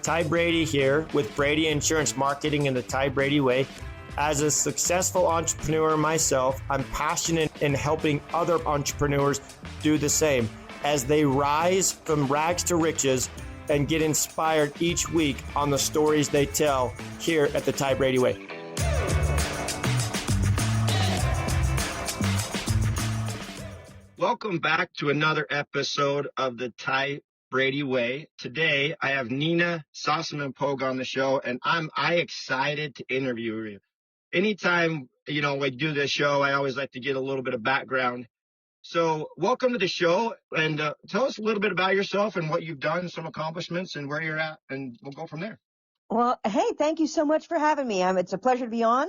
Ty Brady here with Brady Insurance Marketing and the Ty Brady Way. As a successful entrepreneur myself, I'm passionate in helping other entrepreneurs do the same as they rise from rags to riches and get inspired each week on the stories they tell here at the Ty Brady Way. Welcome back to another episode of the Ty Brady Way. Today, I have Nina Sossamon Pogue on the show, and I'm excited to interview you. Anytime, we do this show, I always like to get a little bit of background. So welcome to the show, and tell us a little bit about yourself and what you've done, some accomplishments, and where you're at, and we'll go from there. Well, hey, thank you so much for having me. It's a pleasure to be on.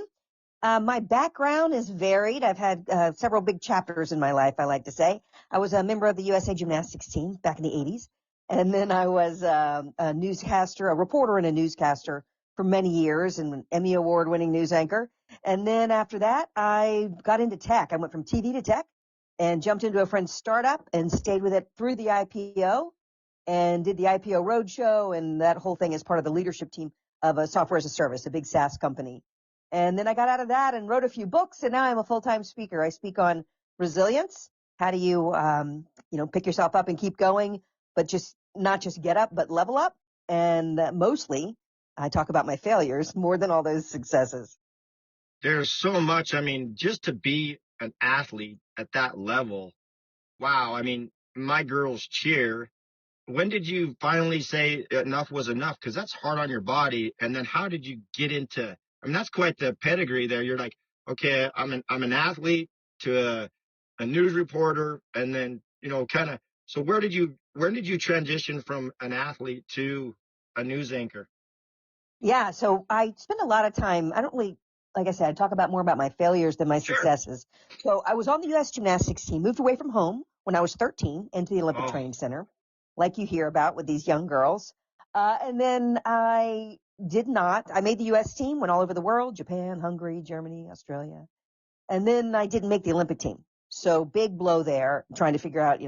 My background is varied. I've had several big chapters in my life, I like to say. I was a member of the USA gymnastics team back in the 80s. And then I was a newscaster, a reporter and a newscaster for many years, and an Emmy award-winning news anchor. And then after that, I got into tech. I went from TV to tech and jumped into a friend's startup and stayed with it through the IPO and did the IPO roadshow and that whole thing as part of the leadership team of a software as a service, a big SaaS company. And then I got out of that and wrote a few books, and now I'm a full-time speaker. I speak on resilience. How do you, pick yourself up and keep going, but not just get up, but level up. And mostly I talk about my failures more than all those successes. There's so much. Just to be an athlete at that level. Wow. My girls cheer. When did you finally say enough was enough? Because that's hard on your body. And then how did you get into, that's quite the pedigree there. You're like, okay, I'm an athlete to a news reporter. And then, so where did you transition from an athlete to a news anchor? Yeah. So I spend a lot of time, I don't really, like I said, I talk more about my failures than my successes. So I was on the U.S. gymnastics team, moved away from home when I was 13 into the Olympic Training Center, like you hear about with these young girls. And then I made the U.S. team, went all over the world, Japan, Hungary, Germany, Australia. And then I didn't make the Olympic team. So big blow there, trying to figure out,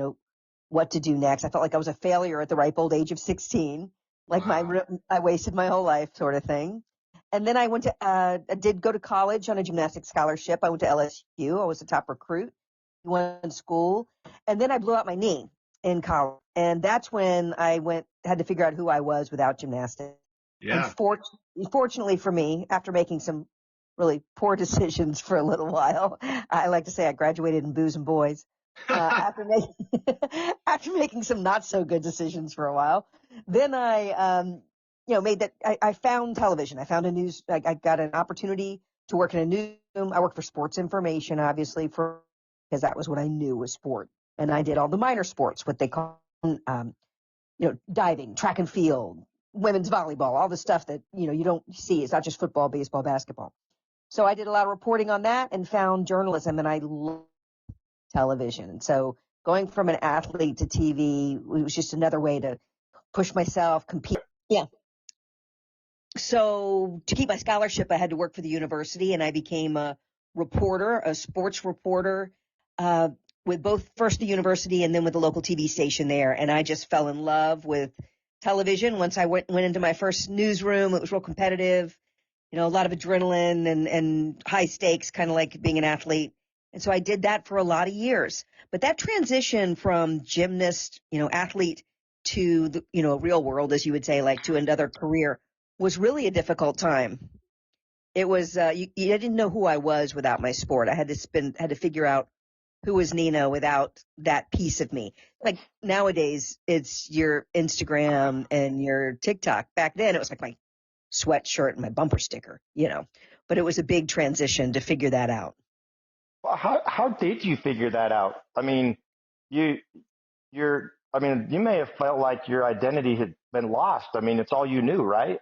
what to do next. I felt like I was a failure at the ripe old age of 16, like I wasted my whole life sort of thing. And then I I did go to college on a gymnastics scholarship. I went to LSU. I was a top recruit, went to school. And then I blew out my knee in college. And that's when I had to figure out who I was without gymnastics. Yeah. And fortunately for me, after making some really poor decisions for a little while, I like to say I graduated in booze and boys. After making some not so good decisions for a while, then I, I found television. I found I got an opportunity to work in a newsroom. I worked for sports information, obviously, because that was what I knew was sport. And I did all the minor sports, what they call, diving, track and field, women's volleyball, all the stuff that, you don't see. It's not just football, baseball, basketball. So I did a lot of reporting on that and found journalism, and I loved television. And so going from an athlete to TV, it was just another way to push myself, compete. Yeah. So to keep my scholarship, I had to work for the university, and I became a reporter, a sports reporter, with both first the university and then with the local TV station there. And I just fell in love with television. Once I went into my first newsroom, it was real competitive, a lot of adrenaline and high stakes, kind of like being an athlete. And so I did that for a lot of years. But that transition from gymnast, athlete to the, real world, as you would say, like to another career, was really a difficult time. It was, I didn't know who I was without my sport. I had to figure out who was Nina without that piece of me. Like nowadays, it's your Instagram and your TikTok. Back then, it was like my sweatshirt and my bumper sticker, but it was a big transition to figure that out. Well, how did you figure that out? You may have felt like your identity had been lost. It's all you knew, right?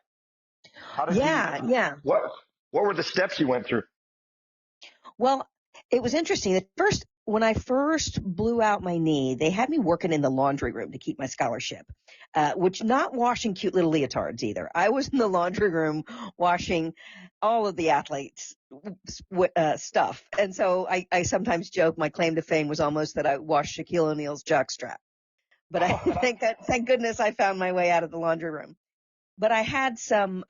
Yeah. What were the steps you went through? Well, it was interesting. When I first blew out my knee, they had me working in the laundry room to keep my scholarship, which not washing cute little leotards either. I was in the laundry room washing all of the athletes' stuff. And so I sometimes joke my claim to fame was almost that I washed Shaquille O'Neal's jockstrap. But I thank goodness I found my way out of the laundry room. but I had an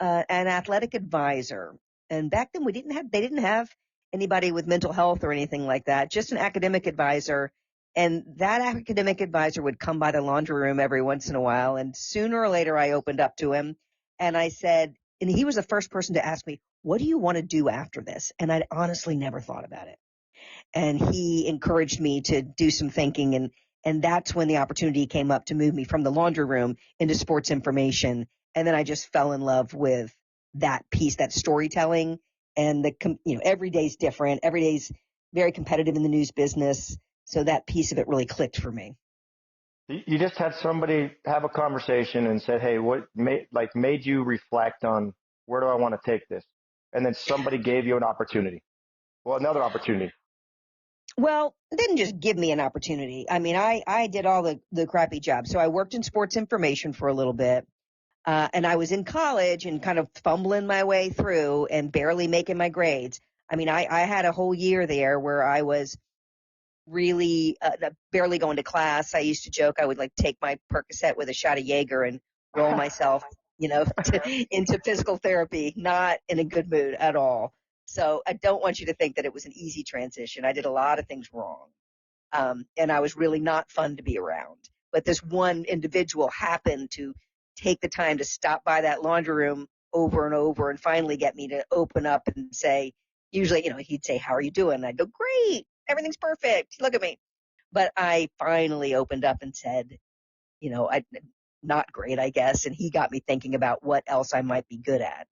athletic advisor. And back then they didn't have anybody with mental health or anything like that, just an academic advisor. And that academic advisor would come by the laundry room every once in a while. And sooner or later I opened up to him and I said, and he was the first person to ask me, what do you want to do after this? And I'd honestly never thought about it. And he encouraged me to do some thinking. And that's when the opportunity came up to move me from the laundry room into sports information. And then I just fell in love with that piece, that storytelling. And every day's different. Every day's very competitive in the news business. So that piece of it really clicked for me. You just had somebody have a conversation and said, hey, what made you reflect on where do I want to take this? And then somebody gave you an opportunity. Well, another opportunity. Well, it didn't just give me an opportunity. I mean, I did all the crappy jobs. So I worked in sports information for a little bit. And I was in college and kind of fumbling my way through and barely making my grades. I mean, I had a whole year there where I was really barely going to class. I used to joke I would like take my Percocet with a shot of Jaeger and roll myself, into physical therapy, not in a good mood at all. So I don't want you to think that it was an easy transition. I did a lot of things wrong. And I was really not fun to be around. But this one individual happened to take the time to stop by that laundry room over and over and finally get me to open up and say, usually, he'd say, how are you doing? And I'd go, great. Everything's perfect. Look at me. But I finally opened up and said, not great, I guess. And he got me thinking about what else I might be good at.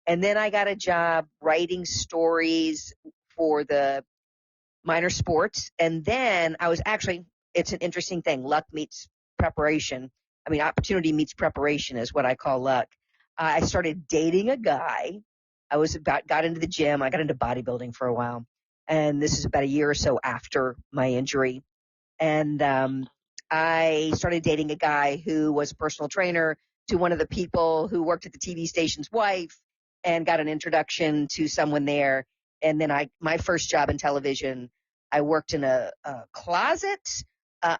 And then I got a job writing stories for the minor sports. And then it's an interesting thing. Luck meets preparation. I mean, opportunity meets preparation is what I call luck. I started dating a guy. Got into the gym. I got into bodybuilding for a while. And this is about a year or so after my injury. And I started dating a guy who was a personal trainer to one of the people who worked at the TV station's wife and got an introduction to someone there. And then my first job in television, I worked in a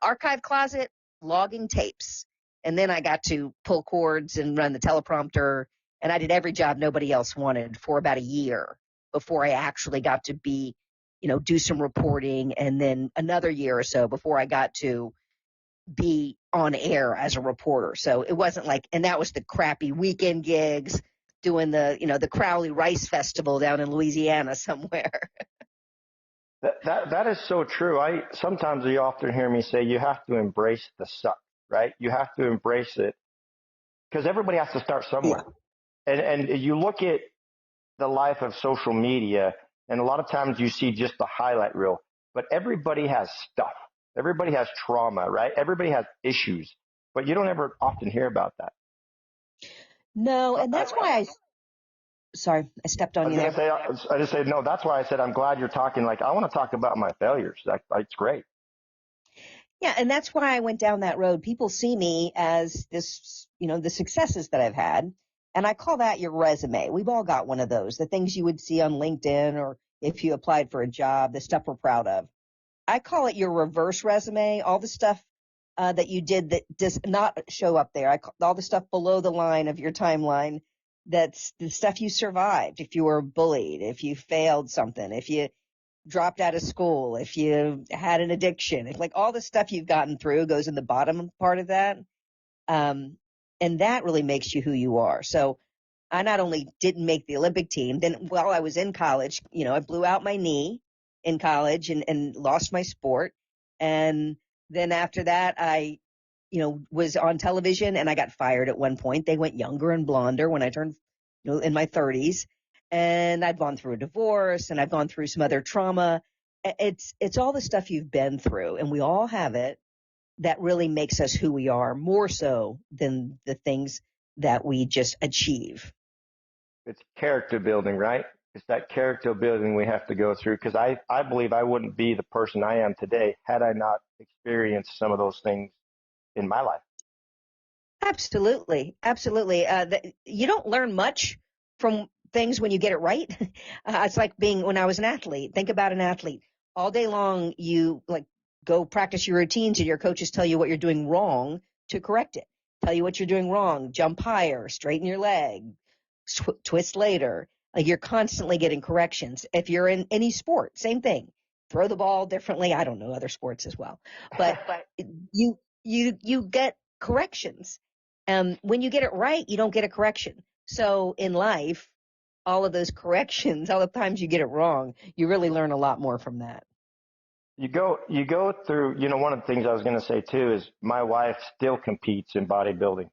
archive closet, logging tapes. And then I got to pull cords and run the teleprompter. And I did every job nobody else wanted for about a year before I actually got to do some reporting. And then another year or so before I got to be on air as a reporter. So it wasn't and that was the crappy weekend gigs doing the Crowley Rice Festival down in Louisiana somewhere. That is so true. Sometimes you often hear me say you have to embrace the suck, right? You have to embrace it because everybody has to start somewhere. Yeah. And you look at the life of social media, and a lot of times you see just the highlight reel, but everybody has stuff. Everybody has trauma, right? Everybody has issues, but you don't ever often hear about that. No, and that's why sorry, I stepped on you there. I just say, no, that's why I said, I'm glad you're talking. I want to talk about my failures. It's great. Yeah. And that's why I went down that road. People see me as this, the successes that I've had. And I call that your resume. We've all got one of those, the things you would see on LinkedIn or if you applied for a job, the stuff we're proud of. I call it your reverse resume, all the stuff that you did that does not show up there. All the stuff below the line of your timeline. That's the stuff you survived. If you were bullied, if you failed something, if you dropped out of school, if you had an addiction, all the stuff you've gotten through goes in the bottom part of that. And that really makes you who you are. So I not only didn't make the Olympic team, then while I was in college, I blew out my knee in college and lost my sport. And then after that, I was on television and I got fired at one point. They went younger and blonder when I turned, in my 30s. And I'd gone through a divorce and I've gone through some other trauma. It's all the stuff you've been through, and we all have it, that really makes us who we are, more so than the things that we just achieve. It's character building, right? It's that character building we have to go through, because I believe I wouldn't be the person I am today had I not experienced some of those things in my life. Absolutely. Absolutely. You don't learn much from things when you get it right. It's like when I was an athlete. Think about an athlete. All day long, you go practice your routines and your coaches tell you what you're doing wrong to correct it. tell you what you're doing wrong, jump higher, straighten your leg, twist later. Like, you're constantly getting corrections. If you're in any sport, same thing. Throw the ball differently. I don't know other sports as well, but you get corrections. When you get it right, you don't get a correction. So in life, all of those corrections, all the times you get it wrong, you really learn a lot more from that. You go through, one of the things I was going to say too is my wife still competes in bodybuilding.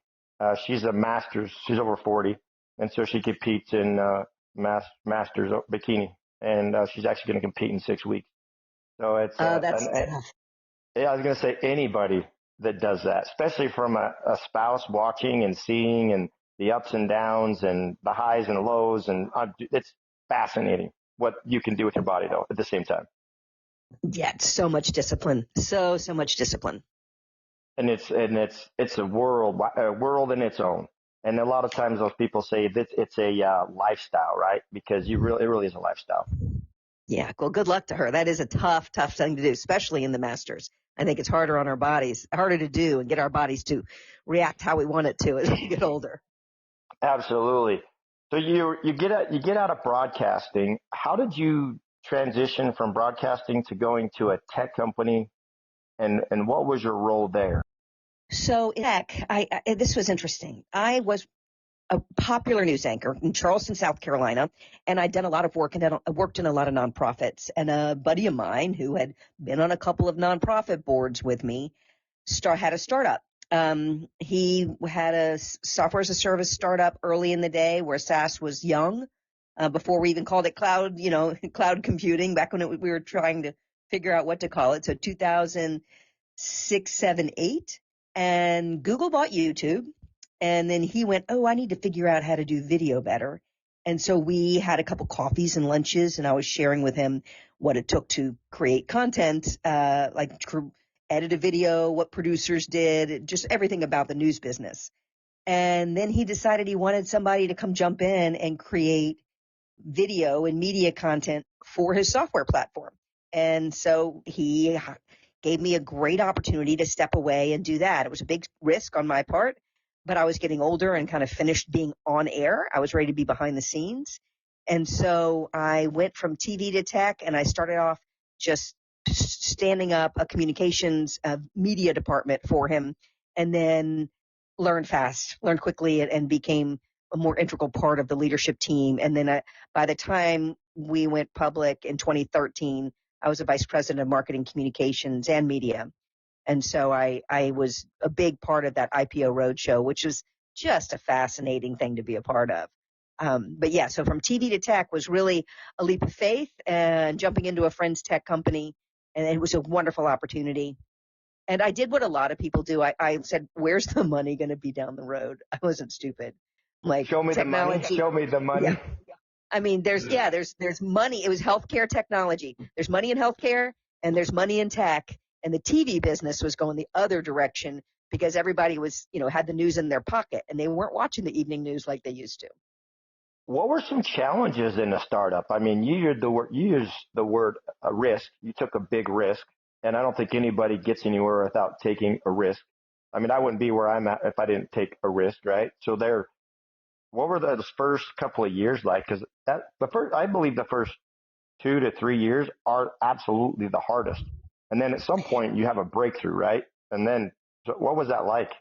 She's a master's, she's over 40. And so she competes in, master's bikini, and, she's actually going to compete in 6 weeks. So it's, That's tough. yeah, I was going to say anybody that does that, especially from a spouse watching and seeing and the ups and downs and the highs and lows. And it's fascinating what you can do with your body though at the same time. Yeah, it's so much discipline. So much discipline. And it's a world in its own. And a lot of times those people say that it's a lifestyle, right? Because it really is a lifestyle. Yeah, well, good luck to her. That is a tough thing to do, especially in the Masters. I think it's harder on our bodies, harder to do and get our bodies to react how we want it to as we get older. Absolutely. So you get out of broadcasting. How did you transition from broadcasting to going to a tech company, and what was your role there? So in tech, this was interesting. I was a popular news anchor in Charleston, South Carolina, and I'd done a lot of work and I worked in a lot of nonprofits. And a buddy of mine who had been on a couple of nonprofit boards with me had a startup. He had a software as a service startup early in the day where SaaS was young, before we even called it cloud, cloud computing, back when we were trying to figure out what to call it. So 2006, 7, 8, and Google bought YouTube. And then he went, oh, I need to figure out how to do video better. And so we had a couple coffees and lunches, and I was sharing with him what it took to create content, edit a video, what producers did, just everything about the news business. And then he decided he wanted somebody to come jump in and create video and media content for his software platform. And so he gave me a great opportunity to step away and do that. It was a big risk on my part, but I was getting older and kind of finished being on air. I was ready to be behind the scenes. And so I went from TV to tech, and I started off just standing up a communications media department for him, and then learned quickly, and became a more integral part of the leadership team. And then by the time we went public in 2013, I was a vice president of marketing, communications, and media. And so I was a big part of that IPO roadshow, which was just a fascinating thing to be a part of. But yeah, so from TV to tech was really a leap of faith, and jumping into a friend's tech company, and it was a wonderful opportunity. And I did what a lot of people do. I said, where's the money going to be down the road? I wasn't stupid. Like, show me technology. Show me the money. Yeah. I mean, there's money. It was healthcare technology. There's money in healthcare, and there's money in tech. And the TV business was going the other direction because everybody was, had the news in their pocket, and they weren't watching the evening news like they used to. What were some challenges in a startup? I mean, you used the word risk. You took a big risk, and I don't think anybody gets anywhere without taking a risk. I mean, I wouldn't be where I'm at if I didn't take a risk, right? So what were those first couple of years like? Because I believe the first 2 to 3 years are absolutely the hardest. And then at some point you have a breakthrough, right? And then, so what was that like?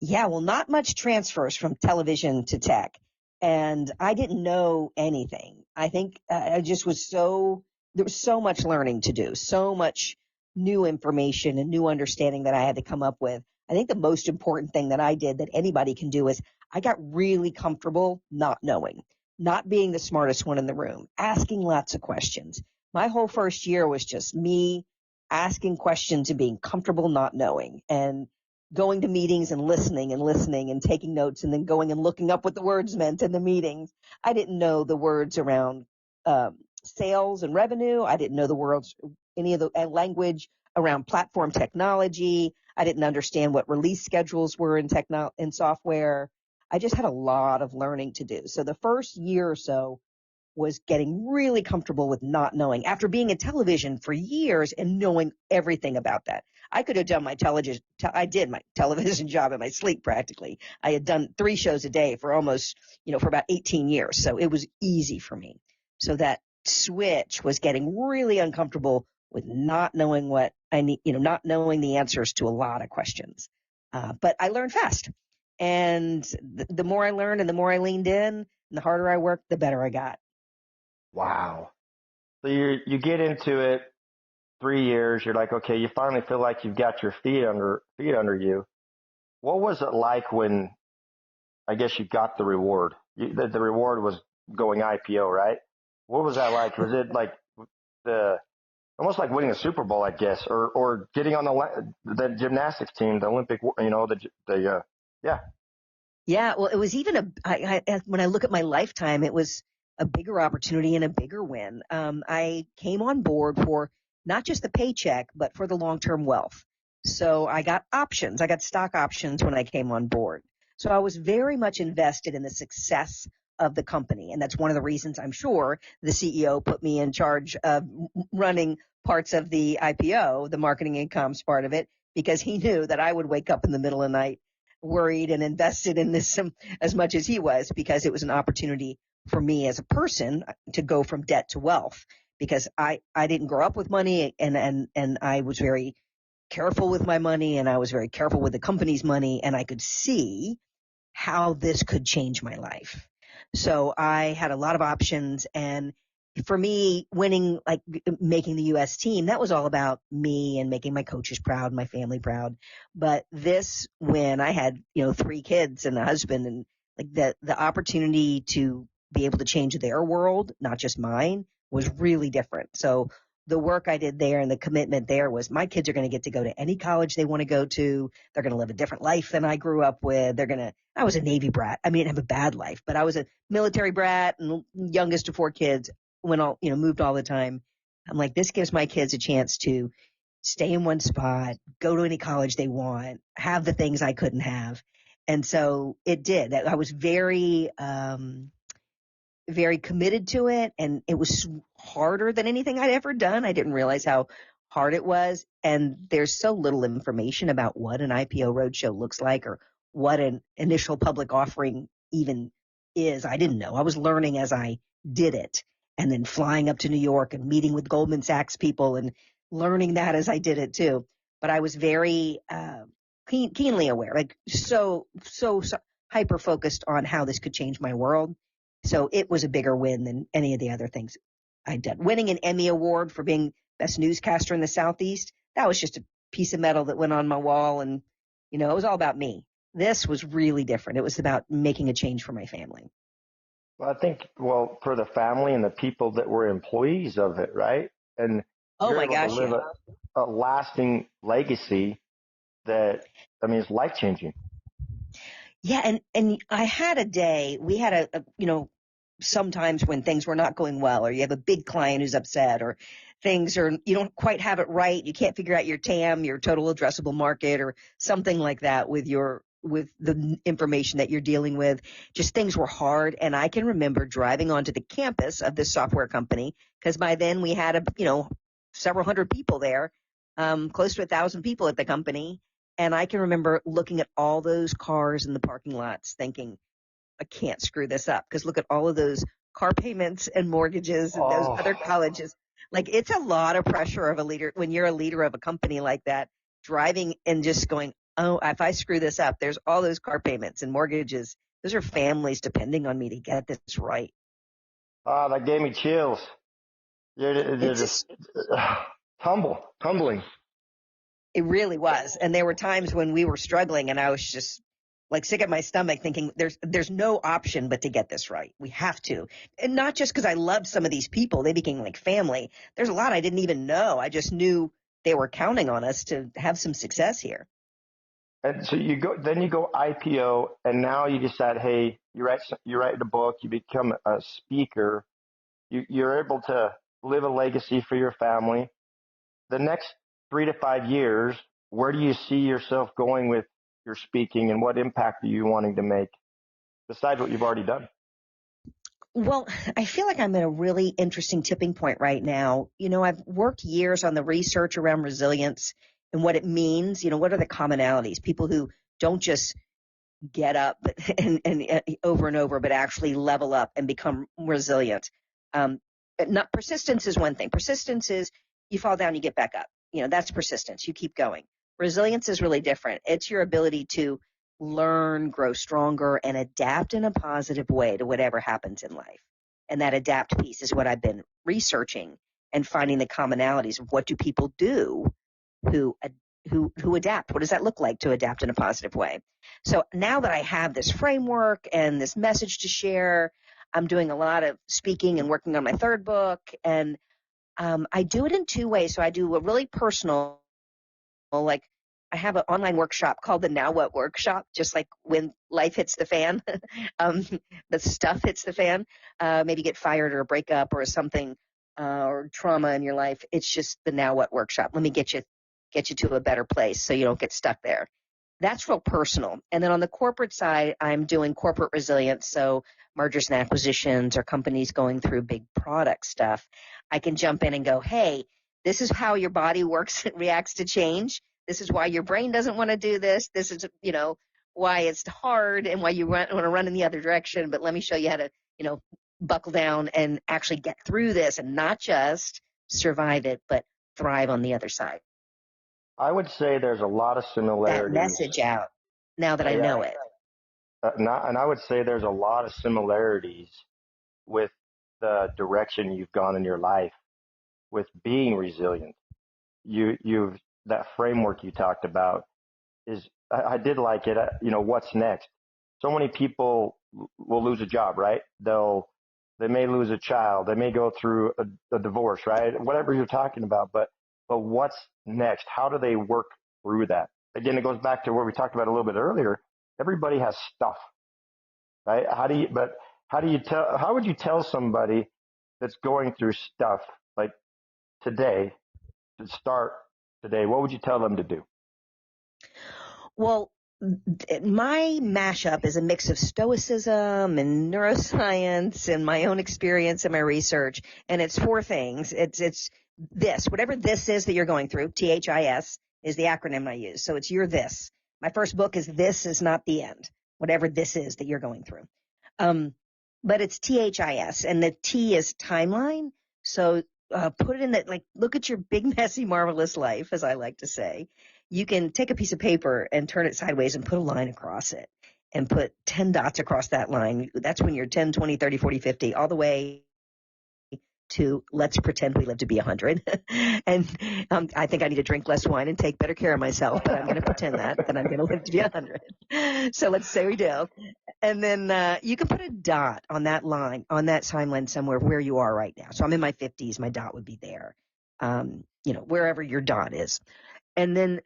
Yeah, well, not much transfers from television to tech. And I didn't know anything. I think I just there was so much learning to do, so much new information and new understanding that I had to come up with. I think the most important thing that I did that anybody can do is I got really comfortable not knowing, not being the smartest one in the room, asking lots of questions. My whole first year was just me asking questions and being comfortable not knowing, and going to meetings and listening and taking notes, and then going and looking up what the words meant in the meetings. I didn't know the words around sales and revenue. I didn't know the words, any of the language around platform technology. I didn't understand what release schedules were in software. I just had a lot of learning to do. So the first year or so was getting really comfortable with not knowing, after being in television for years and knowing everything about that. I could have done my I did my television job in my sleep practically. I had done 3 shows a day for almost, for about 18 years. So it was easy for me. So that switch was getting really uncomfortable with not knowing what I need, not knowing the answers to a lot of questions. But I learned fast. And the more I learned and the more I leaned in and the harder I worked, the better I got. Wow. So you get into it 3 years. You're like, okay, you finally feel like you've got your feet under you. What was it like when I guess you got the reward? The reward was going IPO, right? What was that like? Was it like almost like winning a Super Bowl, I guess, or getting on the gymnastics team, the Olympic, yeah. Yeah, well, it was even when I look at my lifetime, it was a bigger opportunity and a bigger win. I came on board for not just the paycheck, but for the long-term wealth. So I got options. I got stock options when I came on board. So I was very much invested in the success of the company. And that's one of the reasons I'm sure the CEO put me in charge of running parts of the IPO, the marketing and comms part of it, because he knew that I would wake up in the middle of the night worried and invested in this as much as he was, because it was an opportunity for me as a person to go from debt to wealth, because I didn't grow up with money, and I was very careful with my money, and I was very careful with the company's money, and I could see how this could change my life. So I had a lot of options, and for me, winning, like making the U.S. team, that was all about me and making my coaches proud, my family proud. But this, when I had, 3 kids and a husband, and like the opportunity to be able to change their world, not just mine, was really different. So the work I did there and the commitment there was my kids are going to get to go to any college they want to go to. They're going to live a different life than I grew up with. I was a Navy brat. I mean, I didn't have a bad life, but I was a military brat and youngest of 4 kids. Moved all the time. I'm like, this gives my kids a chance to stay in one spot, go to any college they want, have the things I couldn't have. And so it did. I was very, very committed to it, and it was harder than anything I'd ever done. I didn't realize how hard it was, and there's so little information about what an IPO roadshow looks like or what an initial public offering even is. I didn't know. I was learning as I did it, and then flying up to New York and meeting with Goldman Sachs people and learning that as I did it too. But I was very keenly aware, like so hyper focused on how this could change my world. So it was a bigger win than any of the other things I'd done. Winning an Emmy Award for being best newscaster in the Southeast, that was just a piece of metal that went on my wall, and, it was all about me. This was really different. It was about making a change for my family. Well, I think, for the family and the people that were employees of it, right? And Oh you're my able gosh, to live yeah. a lasting legacy that, is life changing. Yeah, and I had a day, we had sometimes when things were not going well, or you have a big client who's upset, or you don't quite have it right, you can't figure out your TAM, your total addressable market, or something like that with the information that you're dealing with. Just things were hard, and I can remember driving onto the campus of this software company, because by then we had several hundred people there, close to 1,000 people at the company. And I can remember looking at all those cars in the parking lots thinking, I can't screw this up, because look at all of those car payments and mortgages and those other colleges. Like, it's a lot of pressure of a leader when you're a leader of a company like that, driving and just going, oh, if I screw this up, there's all those car payments and mortgages. Those are families depending on me to get this right. Oh, that gave me chills. You're just tumbling. It really was. And there were times when we were struggling, and I was just like sick at my stomach thinking there's no option but to get this right. We have to. And not just because I loved some of these people. They became like family. There's a lot I didn't even know. I just knew they were counting on us to have some success here. And so you go IPO, and now you decide, hey, you write a book, you become a speaker, you're able to live a legacy for your family. The next 3 to 5 years, where do you see yourself going with your speaking, and what impact are you wanting to make besides what you've already done? Well, I feel like I'm at a really interesting tipping point right now. I've worked years on the research around resilience and what it means. What are the commonalities? People who don't just get up and over and over, but actually level up and become resilient. But not persistence is one thing. Persistence is you fall down, you get back up. That's persistence. You keep going. Resilience is really different. It's your ability to learn, grow stronger, and adapt in a positive way to whatever happens in life. And that adapt piece is what I've been researching and finding the commonalities of what do people do who adapt. What does that look like to adapt in a positive way? So now that I have this framework and this message to share, I'm doing a lot of speaking and working on my third book. And I do it in two ways. So I do a really personal, like I have an online workshop called the Now What Workshop, just like when life hits the fan, the stuff hits the fan, maybe get fired or a breakup or something, or trauma in your life. It's just the Now What Workshop. Let me get you to a better place so you don't get stuck there. That's real personal. And then on the corporate side, I'm doing corporate resilience. So mergers and acquisitions or companies going through big product stuff. I can jump in and go, hey, this is how your body works and reacts to change. This is why your brain doesn't want to do this. This is, why it's hard and why you want to run in the other direction. But let me show you how to, buckle down and actually get through this and not just survive it, but thrive on the other side. I would say there's a lot of similarities. That message out now that I know it. And I would say there's a lot of similarities with the direction you've gone in your life with being resilient. You've that framework you talked about is, I did like it. What's next? So many people will lose a job, right? They may lose a child. They may go through a divorce, right? Whatever you're talking about. But what's next? How do they work through that? Again, it goes back to what we talked about a little bit earlier. Everybody has stuff, right? How would you tell somebody that's going through stuff like today, to start today? What would you tell them to do? Well, my mashup is a mix of stoicism and neuroscience and my own experience and my research. And it's four things. It's this, whatever this is that you're going through, THIS is the acronym I use. So it's your this. My first book is This Is Not the End, whatever this is that you're going through. But it's THIS, and the T is timeline. So put it in that, like, look at your big, messy, marvelous life, as I like to say. You can take a piece of paper and turn it sideways and put a line across it and put 10 dots across that line. That's when you're 10, 20, 30, 40, 50, all the way to let's pretend we live to be 100. And I think I need to drink less wine and take better care of myself, but I'm going to pretend that I'm going to live to be 100. So let's say we do. And then you can put a dot on that line, on that timeline somewhere where you are right now. So I'm in my 50s. My dot would be there, wherever your dot is. And then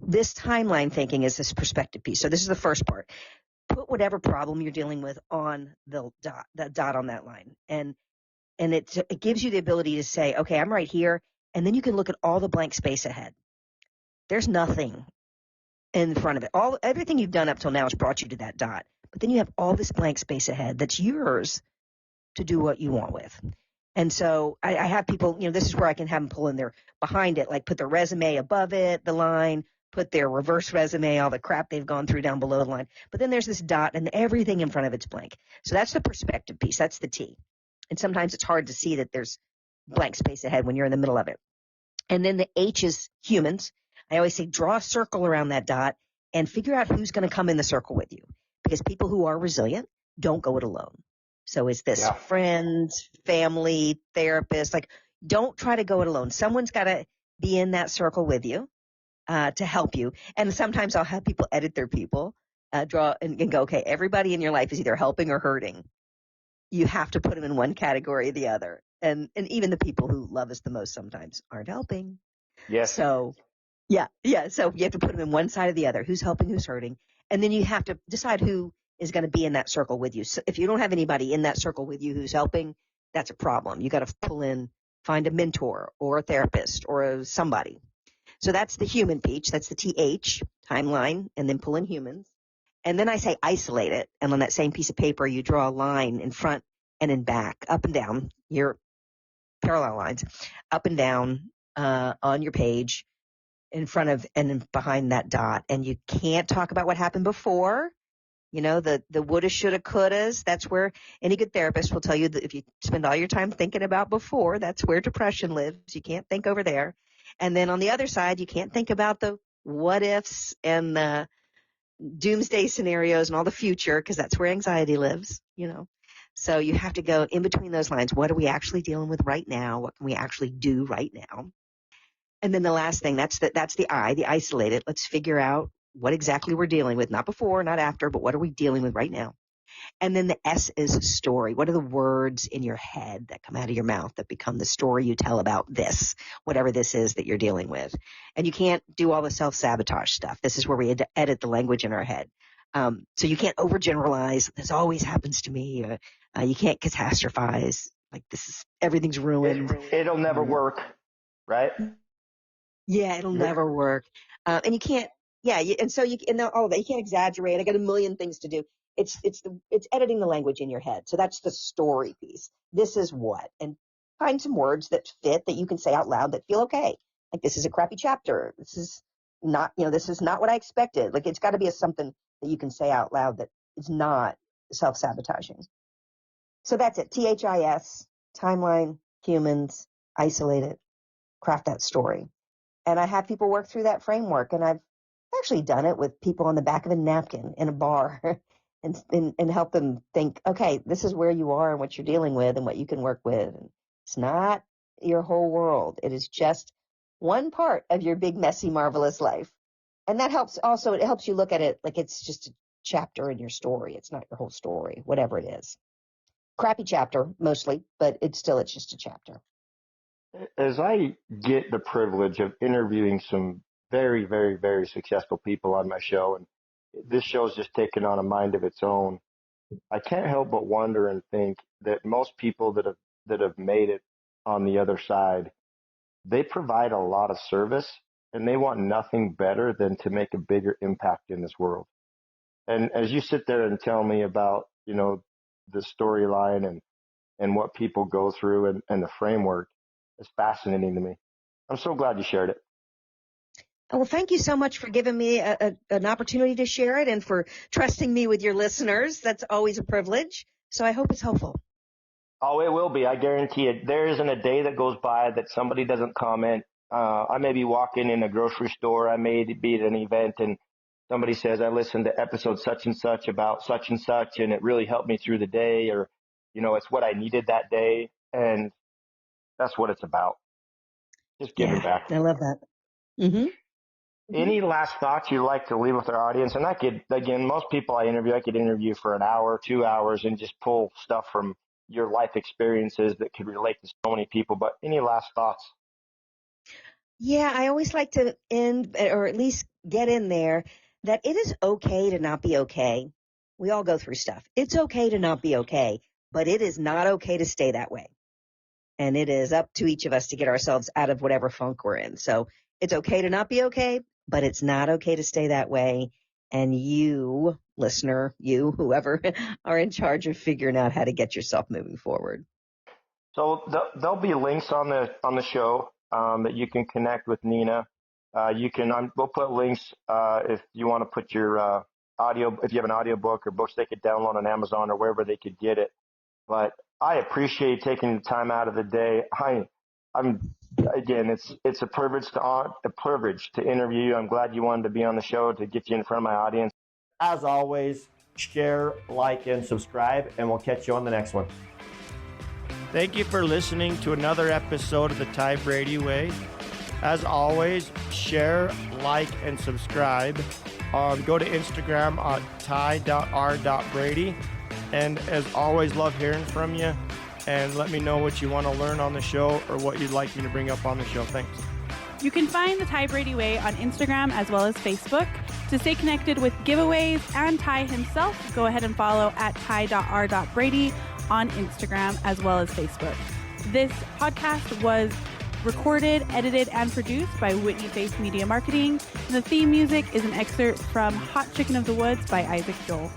this timeline thinking is this perspective piece. So this is the first part. Put whatever problem you're dealing with on the dot on that line. And it gives you the ability to say, okay, I'm right here. And then you can look at all the blank space ahead. There's nothing in front of it. Everything you've done up till now has brought you to that dot. But then you have all this blank space ahead that's yours to do what you want with. And so I have people, this is where I can have them pull in there behind it, like put their resume above it, the line, put their reverse resume, all the crap they've gone through down below the line. But then there's this dot and everything in front of it's blank. So that's the perspective piece. That's the T. And sometimes it's hard to see that there's blank space ahead when you're in the middle of it. And then the H is humans. I always say draw a circle around that dot and figure out who's going to come in the circle with you. Because people who are resilient don't go it alone. So is this friends, family, therapist? Like, don't try to go it alone. Someone's got to be in that circle with you to help you. And sometimes I'll have people edit their people, draw and go, okay, everybody in your life is either helping or hurting. You have to put them in one category or the other. And even the people who love us the most sometimes aren't helping. Yes. So, yeah. So you have to put them in one side or the other. Who's helping, who's hurting. And then you have to decide who is going to be in that circle with you. So if you don't have anybody in that circle with you who's helping, that's a problem. You got to find a mentor or a therapist or somebody. So that's the human piece. That's the TH, timeline, and then pull in humans. And then I say isolate it. And on that same piece of paper, you draw a line in front and in back, up and down, your parallel lines, up and down on your page. in front of and behind that dot. And you can't talk about what happened before. You know, the woulda, shoulda, couldas. That's where any good therapist will tell you that if you spend all your time thinking about before, that's where depression lives. You can't think over there. And then on the other side, you can't think about the what ifs and the doomsday scenarios and all the future, because that's where anxiety lives, you know. So you have to go in between those lines. What are we actually dealing with right now? What can we actually do right now? And then the last thing, that's the I, the isolated. Let's figure out what exactly we're dealing with, not before, not after, but what are we dealing with right now? And then the S is story. What are the words in your head that come out of your mouth that become the story you tell about this, whatever this is that you're dealing with? And you can't do all the self-sabotage stuff. This is where we edit the language in our head. So you can't overgeneralize. This always happens to me. You can't catastrophize. Like everything's ruined. It'll never work, right? Yeah, it'll never work. And you can't, and all of that, you can't exaggerate. I got a million things to do. It's editing the language in your head. So that's the story piece. This is what, and find some words that fit that you can say out loud that feel okay. Like, this is a crappy chapter. This is not what I expected. Like, it's got to be something that you can say out loud that is not self-sabotaging. So that's it. THIS, timeline, humans, isolated, craft that story. And I have people work through that framework, and I've actually done it with people on the back of a napkin in a bar and help them think, okay, this is where you are and what you're dealing with and what you can work with. And it's not your whole world. It is just one part of your big, messy, marvelous life. And that helps also, it helps you look at it like it's just a chapter in your story. It's not your whole story, whatever it is. Crappy chapter mostly, but it's just a chapter. As I get the privilege of interviewing some very, very, very successful people on my show, and this show's just taken on a mind of its own, I can't help but wonder and think that most people that have made it on the other side, they provide a lot of service, and they want nothing better than to make a bigger impact in this world. And as you sit there and tell me about, you know, the storyline and what people go through and the framework, it's fascinating to me. I'm so glad you shared it. Well, thank you so much for giving me an opportunity to share it and for trusting me with your listeners. That's always a privilege. So I hope it's helpful. Oh, it will be. I guarantee it. There isn't a day that goes by that somebody doesn't comment. I may be walking in a grocery store. I may be at an event and somebody says, I listened to episode such and such about such and such, and it really helped me through the day, or, you know, it's what I needed that day. And that's what it's about. Just giving back. I love that. Mm-hmm. Any last thoughts you'd like to leave with our audience? And I could, again, most people I could interview for an hour, 2 hours, and just pull stuff from your life experiences that could relate to so many people. But any last thoughts? Yeah, I always like to end, or at least get in there, that it is okay to not be okay. We all go through stuff. It's okay to not be okay, but it is not okay to stay that way. And it is up to each of us to get ourselves out of whatever funk we're in. So it's okay to not be okay, but it's not okay to stay that way. And you, listener, you, whoever, are in charge of figuring out how to get yourself moving forward. So there'll be links on the show that you can connect with Nina. We'll put links if you want to put your audio, if you have an audiobook or books they could download on Amazon or wherever they could get it. But I appreciate taking the time out of the day. Again, it's a privilege to interview you. I'm glad you wanted to be on the show to get you in front of my audience. As always, share, like, and subscribe, and we'll catch you on the next one. Thank you for listening to another episode of the Ty Brady Way. As always, share, like, and subscribe. Go to Instagram at ty.r.brady. And as always, love hearing from you. And let me know what you want to learn on the show or what you'd like me to bring up on the show. Thanks. You can find the Ty Brady Way on Instagram as well as Facebook. To stay connected with giveaways and Ty himself, go ahead and follow at ty.r.brady on Instagram as well as Facebook. This podcast was recorded, edited, and produced by Whitney Face Media Marketing. And the theme music is an excerpt from Hot Chicken of the Woods by Isaac Joel.